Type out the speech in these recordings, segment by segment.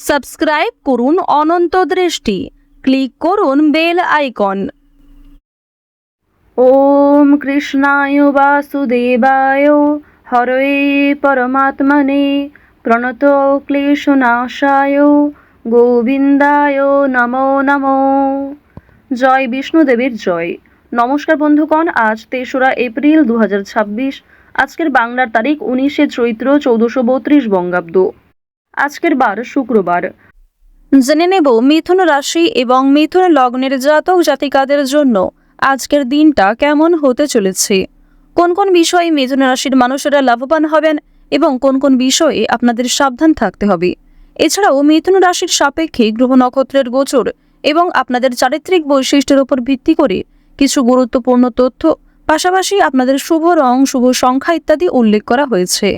Subscribe করুন অনন্ত দৃষ্টি, click করুন বেল আইকন। ওম কৃষ্ণায় বাসুদেবায় হরয়ে পরমাত্মনে প্রণত ক্লেশনাশায় গোবিন্দায় নমো নমো। জয় বিষ্ণুদেবীর জয়। নমস্কার বন্ধুগণ, আজ ৩রা এপ্রিল 2026। আজকের বাংলার তারিখ 19শে চৈত্র 1432 বঙ্গাব্দ। আজকের বার শুক্রবার। জেনে নেব মিথুন রাশি এবং মিথুন লগ্নের জাতক জাতিকাদের জন্য আজকের দিনটা কেমন হতে চলেছে, কোন কোন বিষয়ে মিথুন রাশির মানুষেরা লাভবান হবেন এবং কোন কোন বিষয়ে আপনাদের সাবধান থাকতে হবে। এছাড়াও মিথুন রাশির সাপেক্ষে গ্রহ নক্ষত্রের গোচর এবং আপনাদের চারিত্রিক বৈশিষ্ট্যের উপর ভিত্তি করে কিছু গুরুত্বপূর্ণ তথ্য, পাশাপাশি আপনাদের শুভ রং, শুভ সংখ্যা ইত্যাদি উল্লেখ করা হয়েছে।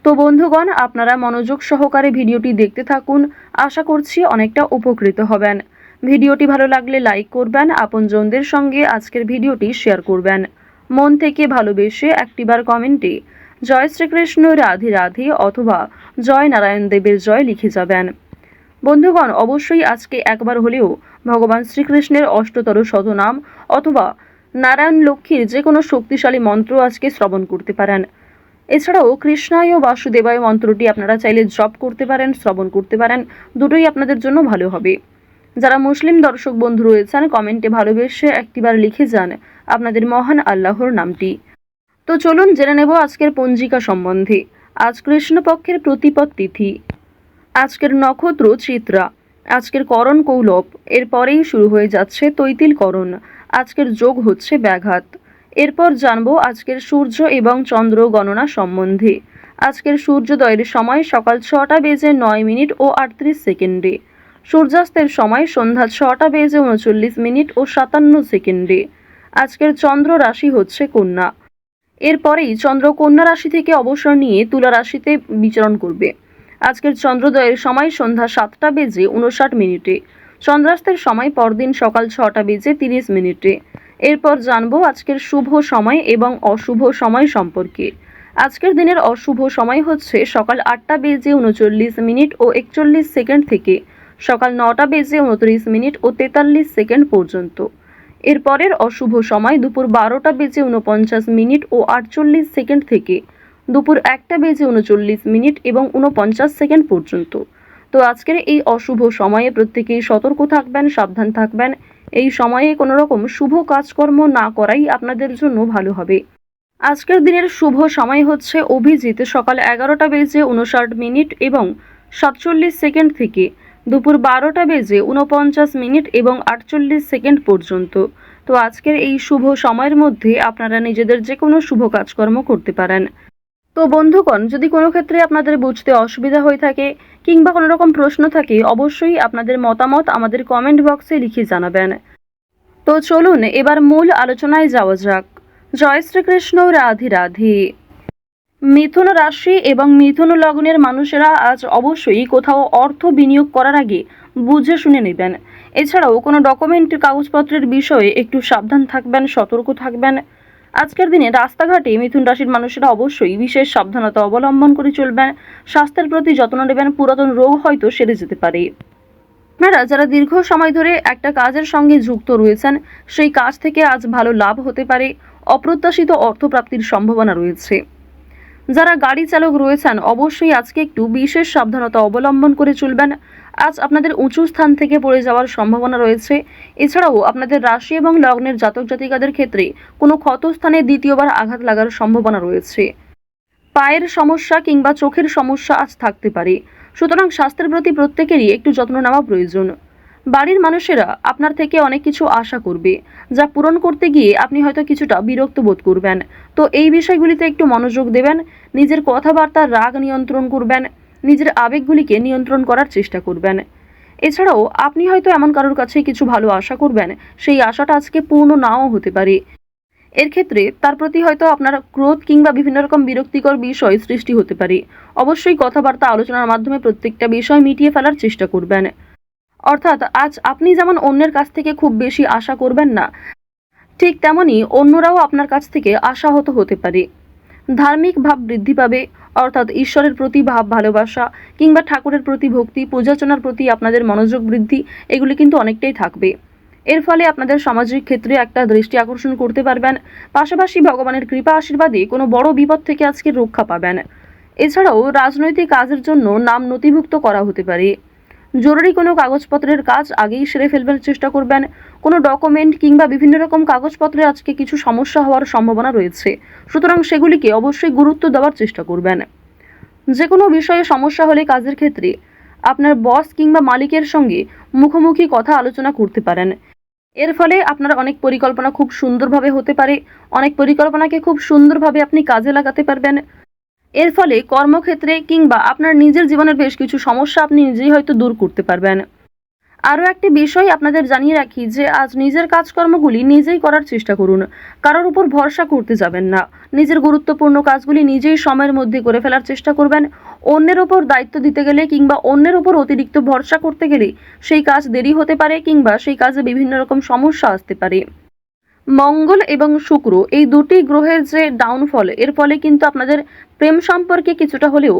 তো বন্ধুগণ, আপনারা মনোযোগ সহকারে ভিডিওটি দেখতে থাকুন। আশা করছি অনেকটা উপকৃত হবেন। ভিডিওটি ভালো লাগলে লাইক করবেন, আপনজনদের সঙ্গে আজকের ভিডিওটি শেয়ার করবেন। মন থেকে ভালোবেসে একটিবার কমেন্টে জয় শ্রীকৃষ্ণ, রাধে রাধে অথবা জয় নারায়ণ দেবের জয় লিখে যাবেন। বন্ধুগণ, অবশ্যই আজকে একবার হলেও ভগবান শ্রীকৃষ্ণের অষ্টতর শতনাম অথবা নারায়ণ লক্ষ্মীর যে কোনো শক্তিশালী মন্ত্র আজকে শ্রবণ করতে পারেন। এছাড়াও কৃষ্ণায় বাসুদেবায় মন্ত্রটি আপনারা চাইলে জপ করতে পারেন, শ্রবণ করতে পারেন। দুটোই আপনাদের জন্য ভালো হবে। যারা মুসলিম দর্শক বন্ধু রয়েছেন, কমেন্টে ভালোবেসে একটিবার লিখে যান আপনাদের মহান আল্লাহর নামটি। তো চলুন জেনে নেব আজকের পঞ্জিকা সম্বন্ধে। আজ কৃষ্ণপক্ষের প্রতিপদ তিথি, আজকের নক্ষত্র চিত্রা, আজকের করণ কৌলব, এরপরেই শুরু হয়ে যাচ্ছে তৈতিল করণ। আজকের যোগ হচ্ছে ব্যাঘাত। এরপর জানবো আজকের সূর্য এবং চন্দ্র গণনা সম্বন্ধে। আজকের সূর্যোদয়ের সময় সকাল 6:09 ও 38 সেকেন্ডে, সূর্যাস্তের সময় সন্ধ্যা 6:39 ও 57 সেকেন্ডে। আজকের চন্দ্র রাশি হচ্ছে কন্যা। এরপরেই চন্দ্র কন্যা রাশি থেকে অবসর নিয়ে তুলা রাশিতে বিচরণ করবে। আজকের চন্দ্রোদয়ের সময় সন্ধ্যা 7:59। চন্দ্রাস্তের সময় পরদিন সকাল 6:30। এরপর জানবো আজকের শুভ সময় এবং অশুভ সময় সম্পর্কে। আজকের দিনের অশুভ সময় হচ্ছে সকাল 8:39 ও 41 সেকেন্ড থেকে সকাল 9:29 ও 43 সেকেন্ড পর্যন্ত। এরপরের অশুভ সময় দুপুর 12:49 ও 48 সেকেন্ড থেকে দুপুর 1:39 এবং 49 সেকেন্ড পর্যন্ত। তো আজকের এই অশুভ সময়ে প্রত্যেকেই সতর্ক থাকবেন, সাবধান থাকবেন। এই সময়ে কোনো রকম শুভ কাজকর্ম না করাই আপনাদের জন্য ভালো হবে। আজকের দিনের শুভ সময় হচ্ছে অভিজিৎ সকাল 11:59 এবং 47 সেকেন্ড থেকে দুপুর 12:49 এবং 48 সেকেন্ড পর্যন্ত। তো আজকের এই শুভ সময়ের মধ্যে আপনারা নিজেদের যে কোনো শুভ কাজকর্ম করতে পারেন। তো বন্ধুগণ, যদি কোনো ক্ষেত্রে আপনাদের বুঝতে অসুবিধা হয়ে থাকে কিংবা কোনো রকম প্রশ্ন থাকে, অবশ্যই আপনাদের মতামত আমাদের কমেন্ট বক্সে লিখে জানাবেন। তো চলুন এবার মূল আলোচনায় যাওয়া যাক। জয় শ্রীকৃষ্ণ, রাধে রাধে। মিথুন রাশি এবং মিথুন লগ্নের মানুষেরা আজ অবশ্যই কোথাও অর্থ বিনিয়োগ করার আগে বুঝে শুনে নেবেন। এছাড়াও কোনো ডকুমেন্ট কাগজপত্রের বিষয়ে একটু সাবধান থাকবেন, সতর্ক থাকবেন। আজকের দিনে রাস্তাঘাটে মিথুন রাশির মানুষেরা অবশ্যই বিশেষ সাবধানতা অবলম্বন করে চলবেন। স্বাস্থ্যের প্রতি যত্ন নেবেন, পুরাতন রোগ হয়তো সেরে যেতে পারে। আপনারা যারা দীর্ঘ সময় ধরে একটা কাজের সঙ্গে যুক্ত রয়েছেন, সেই কাজ থেকে আজ ভালো লাভ হতে পারে। অপ্রত্যাশিত অর্থপ্রাপ্তির সম্ভাবনা রয়েছে। যারা গাড়ি চালক রয়েছেন, অবশ্যই আজকে একটু বিশেষ সাবধানতা অবলম্বন করে চলবেন। আজ আপনাদের উঁচু স্থান থেকে পড়ে যাওয়ার সম্ভাবনা রয়েছে। এছাড়াও আপনাদের রাশি এবং লগ্নের জাতক জাতিকাদের ক্ষেত্রে কোনো ক্ষতস্থানে দ্বিতীয়বার আঘাত লাগার সম্ভাবনা রয়েছে। পায়ের সমস্যা কিংবা চোখের সমস্যা আজ থাকতে পারে। সুতরাং স্বাস্থ্যের প্রতি প্রত্যেকেরই একটু যত্ন নেওয়া প্রয়োজন। বাড়ির মানুষেরা আপনার থেকে অনেক কিছু আশা করবে, যা পূরণ করতে গিয়ে আপনি হয়তো কিছুটা বিরক্ত বোধ করবেন। তো এই বিষয়গুলিতে একটু মনোযোগ দেবেন। নিজের কথাবার্তার রাগ নিয়ন্ত্রণ করবেন, নিজের আবেগগুলিকে নিয়ন্ত্রণ করার চেষ্টা করবেন। এছাড়াও আপনি হয়তো এমন কারোর কাছে কিছু ভালো আশা করবেন, সেই আশাটা আজকে পূর্ণ নাও হতে পারে। এর ক্ষেত্রে তার প্রতি হয়তো আপনার ক্রোধ কিংবা বিভিন্ন রকম বিরক্তিকর বিষয় সৃষ্টি হতে পারে। অবশ্যই কথাবার্তা আলোচনার মাধ্যমে প্রত্যেকটা বিষয় মিটিয়ে ফেলার চেষ্টা করবেন। অর্থাৎ আজ আপনি যেমন অন্যের কাছ থেকে খুব বেশি আশা করবেন না, ঠিক তেমনি অন্যরাও আপনার কাছ থেকে আশাহত হতে পারে। ধার্মিক ভাব বৃদ্ধি পাবে, অর্থাৎ ঈশ্বরের প্রতি ভাব ভালোবাসা কিংবা ঠাকুরের প্রতি ভক্তি, পূজার্চনার প্রতি আপনাদের মনোযোগ বৃদ্ধি এগুলি কিন্তু অনেকটাই থাকবে। এর ফলে আপনাদের সামাজিক ক্ষেত্রে একটা দৃষ্টি আকর্ষণ করতে পারবেন। পাশাপাশি ভগবানের কৃপা আশীর্বাদে কোনো বড় বিপদ থেকে আজকে রক্ষা পাবেন। এছাড়াও রাজনৈতিক কাজের জন্য নাম নথিভুক্ত করা হতে পারে। জরুরি কোনো কাগজপত্রের কাজ আগেই সেরে ফেলবার চেষ্টা করবেন। কোনো ডকুমেন্ট কিংবা বিভিন্ন রকম কাগজপত্রে আজকে কিছু সমস্যা হওয়ার সম্ভাবনা রয়েছে, সুতরাং সেগুলিকে অবশ্যই গুরুত্ব দেওয়ার চেষ্টা করবেন। যে কোনো বিষয়ে সমস্যা হলে কাজের ক্ষেত্রে আপনার বস কিংবা মালিকের সঙ্গে মুখোমুখি কথা আলোচনা করতে পারেন। এর ফলে আপনার অনেক পরিকল্পনা খুব সুন্দরভাবে হতে পারে, অনেক পরিকল্পনাকে খুব সুন্দরভাবে আপনি কাজে লাগাতে পারবেন। এর ফলে কর্মক্ষেত্রে কিংবা আপনার নিজের জীবনের বেশ কিছু সমস্যা আপনি নিজেই হয়তো দূর করতে পারবেন। আরও একটি বিষয় আপনাদের জানিয়ে রাখি যে আজ নিজের কাজকর্মগুলি নিজেই করার চেষ্টা করুন। কারোর উপর ভরসা করতে যাবেন না। নিজের গুরুত্বপূর্ণ কাজগুলি নিজেই সময়ের মধ্যে করে ফেলার চেষ্টা করবেন। অন্যের ওপর দায়িত্ব দিতে গেলে কিংবা অন্যের ওপর অতিরিক্ত ভরসা করতে গেলে সেই কাজ দেরি হতে পারে কিংবা সেই কাজে বিভিন্ন রকম সমস্যা আসতে পারে। মঙ্গল এবং শুক্র এই দুটি গ্রহের যে ডাউনফল, এর ফলে কিন্তু আপনাদের প্রেম সম্পর্কে কিছুটা হলেও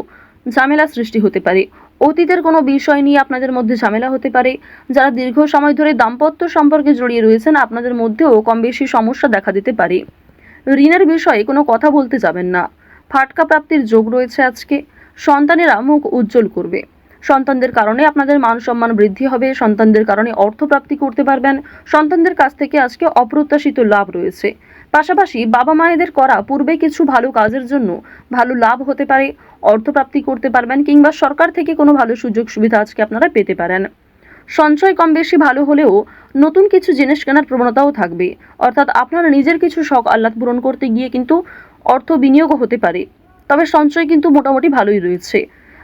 ঝামেলা সৃষ্টি হতে পারে। অতীতের কোনো বিষয় নিয়ে আপনাদের মধ্যে ঝামেলা হতে পারে। যারা দীর্ঘ সময় ধরে দাম্পত্য সম্পর্কে জড়িয়ে রয়েছেন আপনাদের মধ্যেও কম বেশি সমস্যা দেখা দিতে পারে। ঋণের বিষয়ে কোনো কথা বলতে যাবেন না। ফাটকা প্রাপ্তির যোগ রয়েছে আজকে। সন্তানেরা মুখ উজ্জ্বল করবে। সন্তানদের কারণে আপনাদের মান সম্মান বৃদ্ধি হবে। সন্তানদের কারণে অর্থপ্রাপ্তি করতে পারবেন। সন্তানদের কাছ থেকে আজকে অপ্রত্যাশিত লাভ রয়েছে। পাশাপাশি বাবা মায়েদের করা পূর্বে কিছু ভালো কাজের জন্য ভালো লাভ হতে পারে, অর্থপ্রাপ্তি করতে পারবেন কিংবা সরকার থেকে কোনো ভালো সুযোগ সুবিধা আজকে আপনারা পেতে পারেন। সঞ্চয় কম বেশি ভালো হলেও নতুন কিছু জিনিস কেনার প্রবণতাও থাকবে। অর্থাৎ আপনারা নিজের কিছু শখ আহ্লাদ পূরণ করতে গিয়ে কিন্তু অর্থ বিনিয়োগও হতে পারে। তবে সঞ্চয় কিন্তু মোটামুটি ভালোই রয়েছে।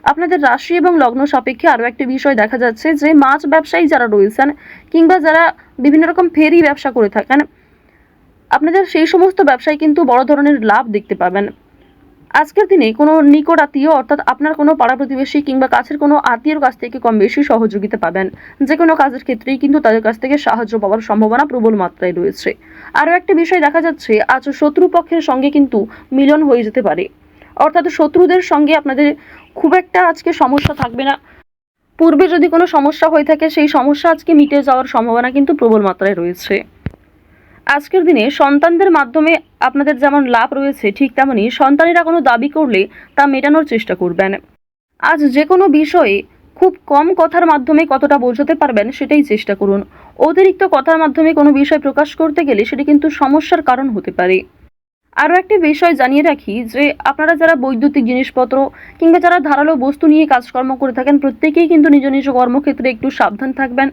আপনাদের রাশি এবং লগ্ন সাপেক্ষে আরও একটি বিষয় দেখা যাচ্ছে যে মাছ ব্যবসায়ী যারা রয়েছেন কিংবা যারা বিভিন্ন রকম ফেরি ব্যবসা করে থাকেন, আপনাদের সেই সমস্ত ব্যবসায় কিন্তু বড় ধরনের লাভ দেখতে পাবেন। আজকের দিনে কোনো নিকট আত্মীয় অর্থাৎ আপনার কোনো পাড়া প্রতিবেশী কিংবা কাছের কোনো আত্মীয়র কাছ থেকে কম বেশি সহযোগিতা পাবেন। যে কোনো কাজের ক্ষেত্রেই কিন্তু তাদের কাছ থেকে সাহায্য পাওয়ার সম্ভাবনা প্রবল মাত্রায় রয়েছে। আরও একটি বিষয় দেখা যাচ্ছে আজ শত্রুপক্ষের সঙ্গে কিন্তু মিলন হয়ে যেতে পারে। অর্থাৎ শত্রুদের সঙ্গে আপনাদের খুব একটা আজকে সমস্যা থাকবে না। পূর্বে যদি কোনো সমস্যা হয়ে থাকে সেই সমস্যা আজকে মিটে যাওয়ার সম্ভাবনা কিন্তু প্রবল মাত্রায় রয়েছে। আজকের দিনে সন্তানদের মাধ্যমে আপনাদের যেমন লাভ রয়েছে, ঠিক তেমনই সন্তানেরা কোনো দাবি করলে তা মেটানোর চেষ্টা করবেন। আজ যে কোনো বিষয়ে খুব কম কথার মাধ্যমে কতটা বোঝাতে পারবেন সেটাই চেষ্টা করুন। অতিরিক্ত কথার মাধ্যমে কোনো বিষয় প্রকাশ করতে গেলে সেটি কিন্তু সমস্যার কারণ হতে পারে। আরও একটি বিষয় জানিয়ে রাখি যে আপনারা যারা বৈদ্যুতিক জিনিসপত্র কিংবা যারা ধারালো বস্তু নিয়ে কাজকর্ম করে থাকেন প্রত্যেকেই কিন্তু নিজ নিজ কর্মক্ষেত্রে একটু সাবধান থাকবেন।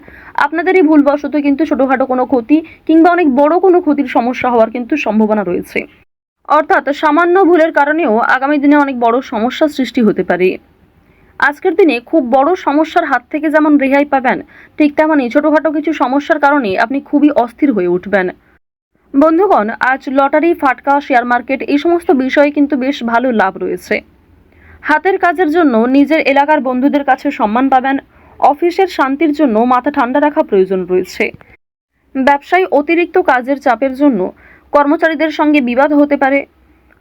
আপনাদেরই ভুলবশত কিন্তু ছোটোখাটো কোনো ক্ষতি কিংবা অনেক বড় কোনো ক্ষতির সমস্যা হওয়ার কিন্তু সম্ভাবনা রয়েছে। অর্থাৎ সামান্য ভুলের কারণেও আগামী দিনে অনেক বড় সমস্যার সৃষ্টি হতে পারে। আজকের দিনে খুব বড় সমস্যার হাত থেকে যেমন রেহাই পাবেন, ঠিক তেমনই ছোটোখাটো কিছু সমস্যার কারণে আপনি খুবই অস্থির হয়ে উঠবেন। বন্ধুগণ, আজ লটারি, ফাটকা, শেয়ার মার্কেট এই সমস্ত বিষয়ে কিন্তু বেশ ভালো লাভ রয়েছে। হাতের কাজের জন্য নিজের এলাকার বন্ধুদের কাছে সম্মান পাবেন। অফিসের শান্তির জন্য মাথা ঠান্ডা রাখা প্রয়োজন রয়েছে। ব্যবসায় অতিরিক্ত কাজের চাপের জন্য কর্মচারীদের সঙ্গে বিবাদ হতে পারে।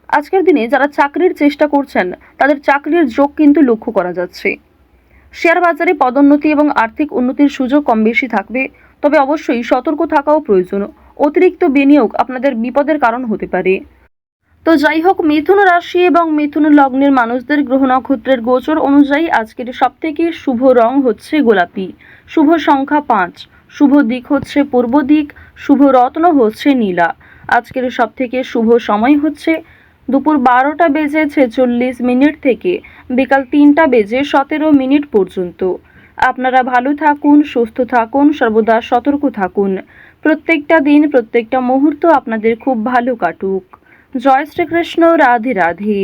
আজকের দিনে যারা চাকরির চেষ্টা করছেন তাদের চাকরির যোগ কিন্তু লক্ষ্য করা যাচ্ছে। শেয়ার বাজারে পদোন্নতি এবং আর্থিক উন্নতির সুযোগ কম বেশি থাকবে, তবে অবশ্যই সতর্ক থাকাও প্রয়োজন। অতিরিক্ত বিনিয়োগ আপনাদের বিপদের কারণ হতে পারে। তো যাই হোক, মিথুন রাশি এবং মিথুন লগ্নের মানুষদের গ্রহ নক্ষত্রের গোচর অনুযায়ী আজকের সবথেকে শুভ রং হচ্ছে গোলাপি, শুভ সংখ্যা 5, শুভ দিক হচ্ছে পূর্ব দিক, শুভ রত্ন হচ্ছে নীলা। আজকের সবথেকে শুভ সময় হচ্ছে দুপুর 12টা বেজে 46 মিনিট থেকে বিকাল 3টা বেজে 17 মিনিট পর্যন্ত। আপনারা ভালো থাকুন, সুস্থ থাকুন, সর্বদা সতর্ক থাকুন। প্রত্যেকটা দিন, প্রত্যেকটা মুহূর্ত আপনাদের খুব ভালো কাটুক। জয় শ্রীকৃষ্ণ। রাধে রাধে।